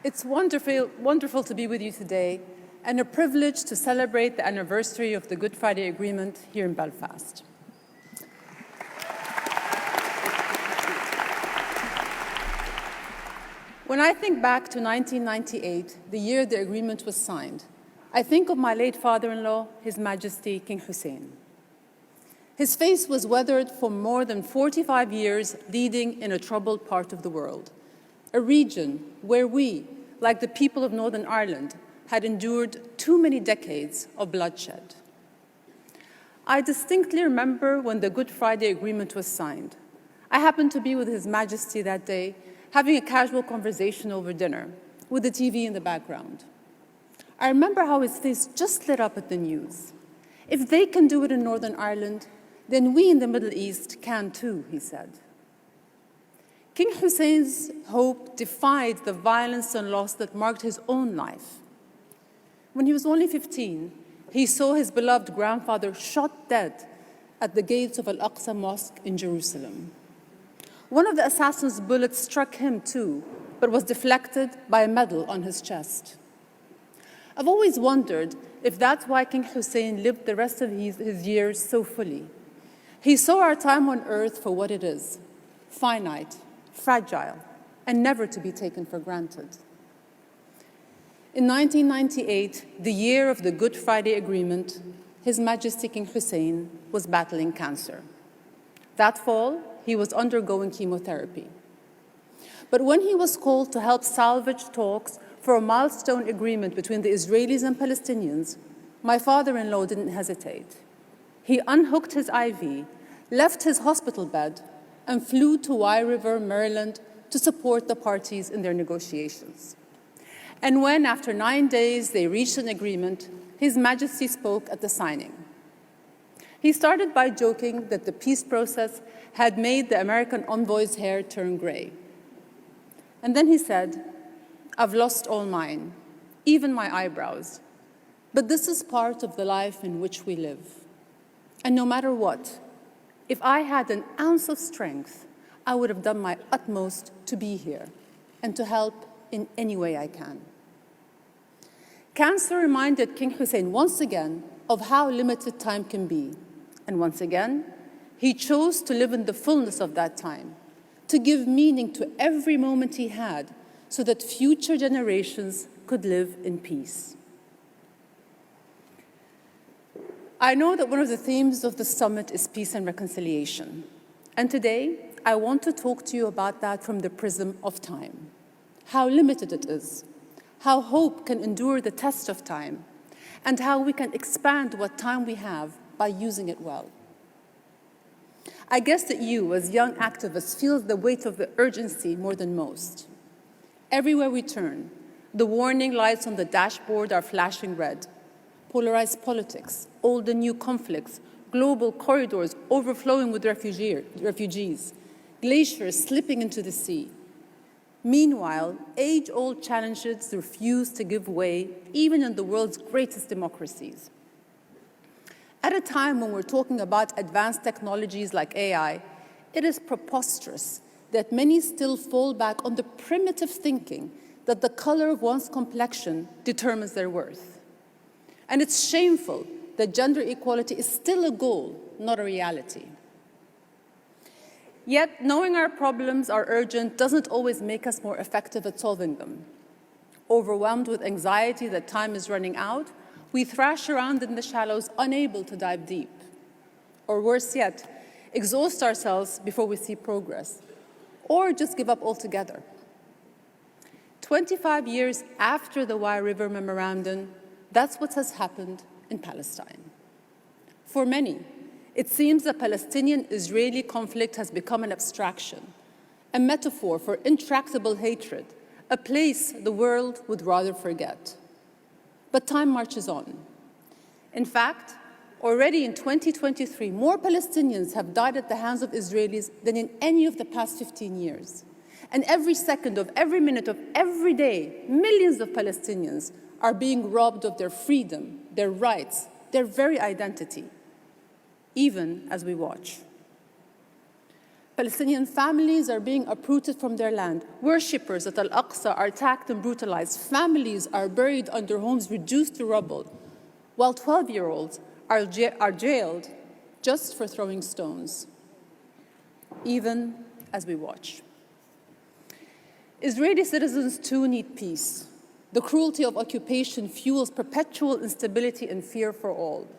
It's wonderful to be with you today and a privilege to celebrate the anniversary of the Good Friday Agreement here in Belfast. When I think back to 1998, the year the agreement was signed, I think of my late father-in-law, His Majesty King Hussein. His face was weathered for more than 45 years, leading in a troubled part of the world, a region where we, like the people of Northern Ireland, had endured too many decades of bloodshed. I distinctly remember when the Good Friday Agreement was signed. I happened to be with His Majesty that day, having a casual conversation over dinner, with the TV in the background. I remember how his face just lit up at the news. If they can do it in Northern Ireland, then we in the Middle East can too, he said. King Hussein's hope defied the violence and loss that marked his own life. When he was only 15, he saw his beloved grandfather shot dead at the gates of Al-Aqsa Mosque in Jerusalem. One of the assassin's bullets struck him too, but was deflected by a medal on his chest. I've always wondered if that's why King Hussein lived the rest of his years so fully. He saw our time on earth for what it is, finite, fragile, and never to be taken for granted. In 1998, the year of the Good Friday Agreement, His Majesty King Hussein was battling cancer. That fall, he was undergoing chemotherapy. But when he was called to help salvage talks for a milestone agreement between the Israelis and Palestinians, my father-in-law didn't hesitate. He unhooked his IV, left his hospital bed, and flew to Wye River, Maryland, to support the parties in their negotiations. And when, after 9 days, they reached an agreement, His Majesty spoke at the signing. He started by joking that the peace process had made the American envoy's hair turn gray. And then he said, "I've lost all mine, even my eyebrows. But this is part of the life in which we live. And no matter what, if I had an ounce of strength, I would have done my utmost to be here and to help in any way I can." Cancer reminded King Hussein once again of how limited time can be. And once again, he chose to live in the fullness of that time, to give meaning to every moment he had so that future generations could live in peace. I know that one of the themes of the summit is peace and reconciliation. And today, I want to talk to you about that from the prism of time. How limited it is, how hope can endure the test of time, and how we can expand what time we have by using it well. I guess that you, as young activists, feel the weight of the urgency more than most. Everywhere we turn, the warning lights on the dashboard are flashing red. Polarized politics, old and new conflicts, global corridors overflowing with refugees, glaciers slipping into the sea. Meanwhile, age-old challenges refuse to give way, even in the world's greatest democracies. At a time when we're talking about advanced technologies like AI, it is preposterous that many still fall back on the primitive thinking that the color of one's complexion determines their worth. And it's shameful that gender equality is still a goal, not a reality. Yet, knowing our problems are urgent doesn't always make us more effective at solving them. Overwhelmed with anxiety that time is running out, we thrash around in the shallows, unable to dive deep. Or worse yet, exhaust ourselves before we see progress, or just give up altogether. 25 years after the Wye River Memorandum, that's what has happened in Palestine. For many, it seems the Palestinian-Israeli conflict has become an abstraction, a metaphor for intractable hatred, a place the world would rather forget. But time marches on. In fact, already in 2023, more Palestinians have died at the hands of Israelis than in any of the past 15 years. And every second of every minute of every day, millions of Palestinians are being robbed of their freedom, their rights, their very identity, even as we watch. Palestinian families are being uprooted from their land. Worshippers at Al-Aqsa are attacked and brutalized. Families are buried under homes reduced to rubble, while 12-year-olds are jailed just for throwing stones, even as we watch. Israeli citizens too need peace. The cruelty of occupation fuels perpetual instability and fear for all.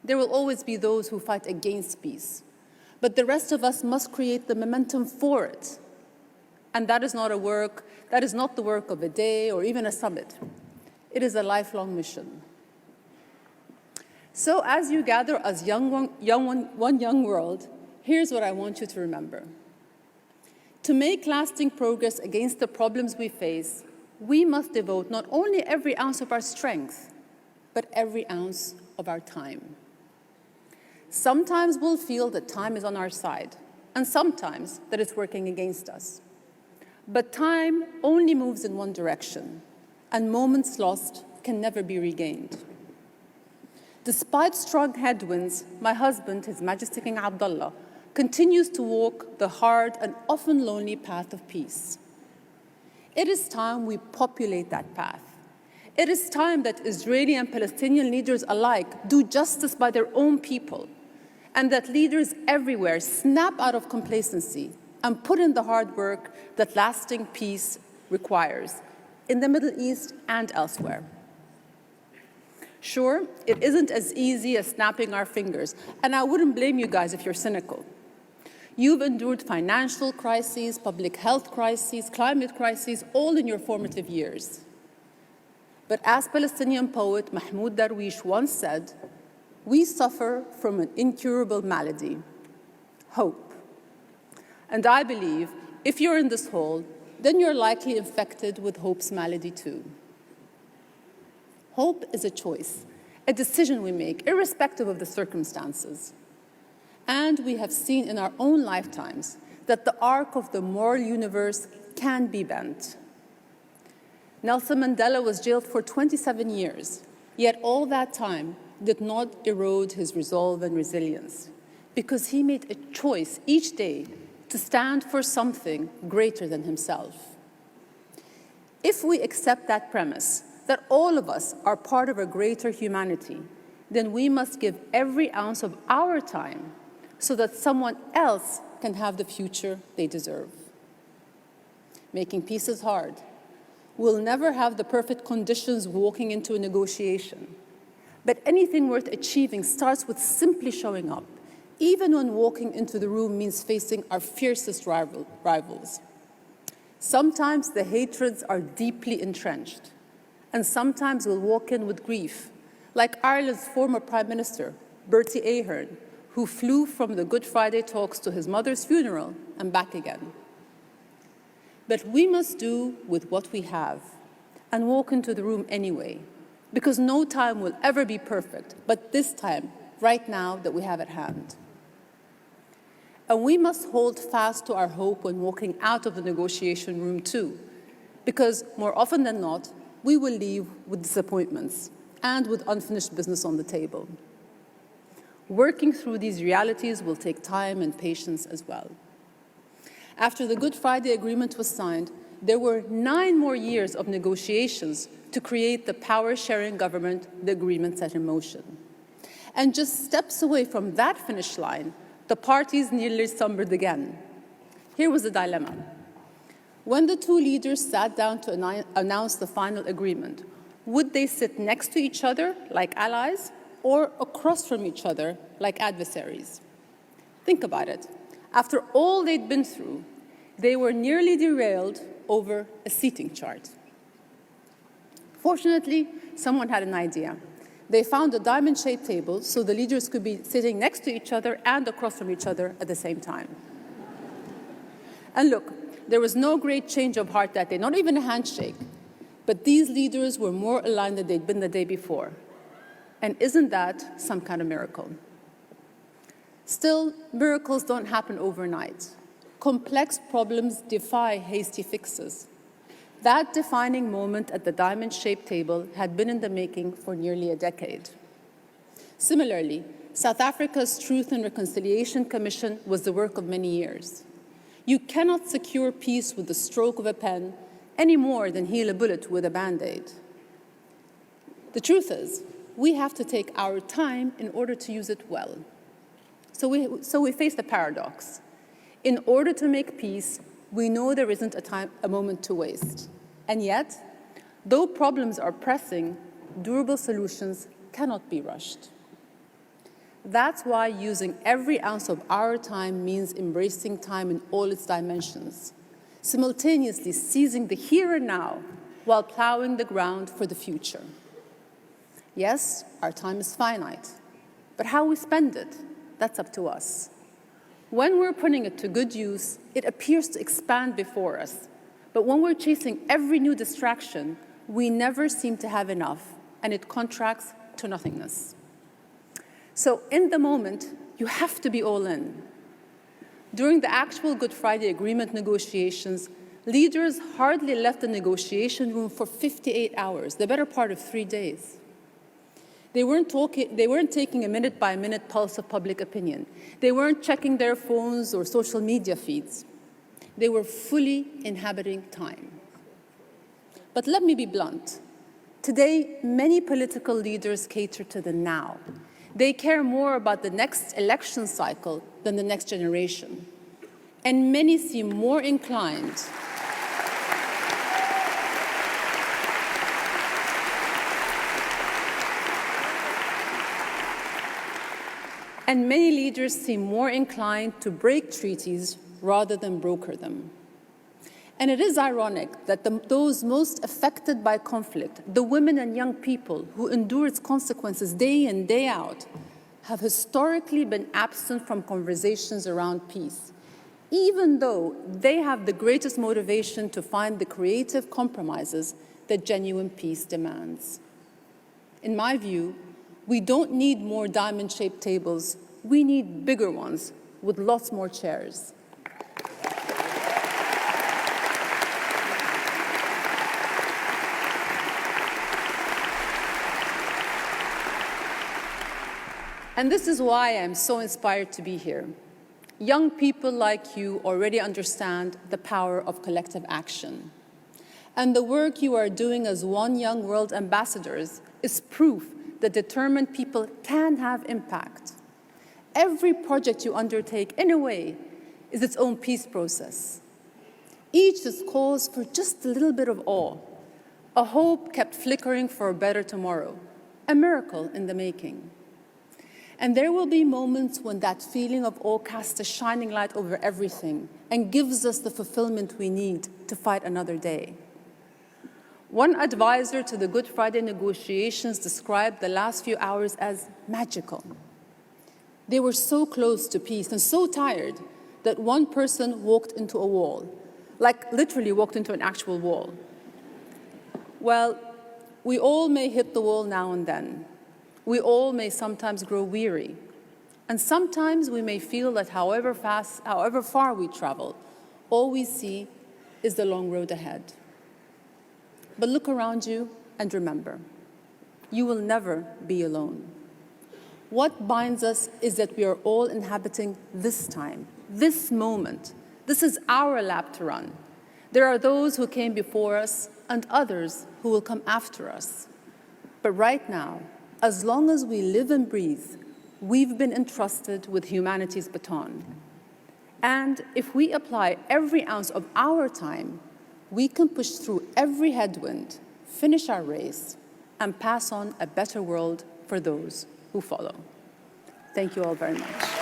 There will always be those who fight against peace, but the rest of us must create the momentum for it. And that is not the work of a day or even a summit. It is a lifelong mission. So as you gather as one young world, here's what I want you to remember. To make lasting progress against the problems we face, we must devote not only every ounce of our strength, but every ounce of our time. Sometimes we'll feel that time is on our side, and sometimes that it's working against us. But time only moves in one direction, and moments lost can never be regained. Despite strong headwinds, my husband, His Majesty King Abdullah, continues to walk the hard and often lonely path of peace. It is time we populate that path. It is time that Israeli and Palestinian leaders alike do justice by their own people, and that leaders everywhere snap out of complacency and put in the hard work that lasting peace requires in the Middle East and elsewhere. Sure, it isn't as easy as snapping our fingers, and I wouldn't blame you guys if you're cynical. You've endured financial crises, public health crises, climate crises, all in your formative years. But as Palestinian poet Mahmoud Darwish once said, we suffer from an incurable malady, hope. And I believe if you're in this hall, then you're likely infected with hope's malady too. Hope is a choice, a decision we make, irrespective of the circumstances. And we have seen in our own lifetimes that the arc of the moral universe can be bent. Nelson Mandela was jailed for 27 years, yet all that time did not erode his resolve and resilience, because he made a choice each day to stand for something greater than himself. If we accept that premise, that all of us are part of a greater humanity, then we must give every ounce of our time so that someone else can have the future they deserve. Making peace is hard. We'll never have the perfect conditions walking into a negotiation. But anything worth achieving starts with simply showing up, even when walking into the room means facing our fiercest rivals. Sometimes the hatreds are deeply entrenched, and sometimes we'll walk in with grief, like Ireland's former Prime Minister, Bertie Ahern, who flew from the Good Friday talks to his mother's funeral and back again. But we must do with what we have and walk into the room anyway, because no time will ever be perfect, but this time, right now, that we have at hand. And we must hold fast to our hope when walking out of the negotiation room too, because more often than not, we will leave with disappointments and with unfinished business on the table. Working through these realities will take time and patience as well. After the Good Friday Agreement was signed, there were 9 more years of negotiations to create the power-sharing government the agreement set in motion. And just steps away from that finish line, the parties nearly slumbered again. Here was the dilemma. When the two leaders sat down to announce the final agreement, would they sit next to each other like allies or across from each other like adversaries? Think about it. After all they'd been through, they were nearly derailed over a seating chart. Fortunately, someone had an idea. They found a diamond-shaped table so the leaders could be sitting next to each other and across from each other at the same time. And look, there was no great change of heart that day, not even a handshake. But these leaders were more aligned than they'd been the day before. And isn't that some kind of miracle? Still, miracles don't happen overnight. Complex problems defy hasty fixes. That defining moment at the diamond-shaped table had been in the making for nearly a decade. Similarly, South Africa's Truth and Reconciliation Commission was the work of many years. You cannot secure peace with the stroke of a pen any more than heal a bullet with a Band-Aid. The truth is, we have to take our time in order to use it well. So we face the paradox. In order to make peace, we know there isn't a moment to waste. And yet, though problems are pressing, durable solutions cannot be rushed. That's why using every ounce of our time means embracing time in all its dimensions, simultaneously seizing the here and now while plowing the ground for the future. Yes, our time is finite, but how we spend it, that's up to us. When we're putting it to good use, it appears to expand before us. But when we're chasing every new distraction, we never seem to have enough, and it contracts to nothingness. So in the moment, you have to be all in. During the actual Good Friday Agreement negotiations, leaders hardly left the negotiation room for 58 hours, the better part of 3 days. They weren't taking a minute-by-minute pulse of public opinion. They weren't checking their phones or social media feeds. They were fully inhabiting time. But let me be blunt. Today, many political leaders cater to the now. They care more about the next election cycle than the next generation. And many seem more inclined And many leaders seem more inclined to break treaties rather than broker them. And it is ironic that those most affected by conflict, the women and young people who endure its consequences day in, day out, have historically been absent from conversations around peace, even though they have the greatest motivation to find the creative compromises that genuine peace demands. In my view, we don't need more diamond-shaped tables. We need bigger ones with lots more chairs. And this is why I'm so inspired to be here. Young people like you already understand the power of collective action. And the work you are doing as One Young World Ambassadors is proof that determined people can have impact. Every project you undertake, in a way, is its own peace process. Each is cause for just a little bit of awe, a hope kept flickering for a better tomorrow, a miracle in the making. And there will be moments when that feeling of awe casts a shining light over everything and gives us the fulfillment we need to fight another day. One advisor to the Good Friday negotiations described the last few hours as magical. They were so close to peace and so tired that one person walked into a wall, like literally walked into an actual wall. Well, we all may hit the wall now and then. We all may sometimes grow weary. And sometimes we may feel that however far we travel, all we see is the long road ahead. But look around you and remember, you will never be alone. What binds us is that we are all inhabiting this time, this moment. This is our lap to run. There are those who came before us and others who will come after us. But right now, as long as we live and breathe, we've been entrusted with humanity's baton. And if we apply every ounce of our time, we can push through every headwind, finish our race, and pass on a better world for those who follow. Thank you all very much.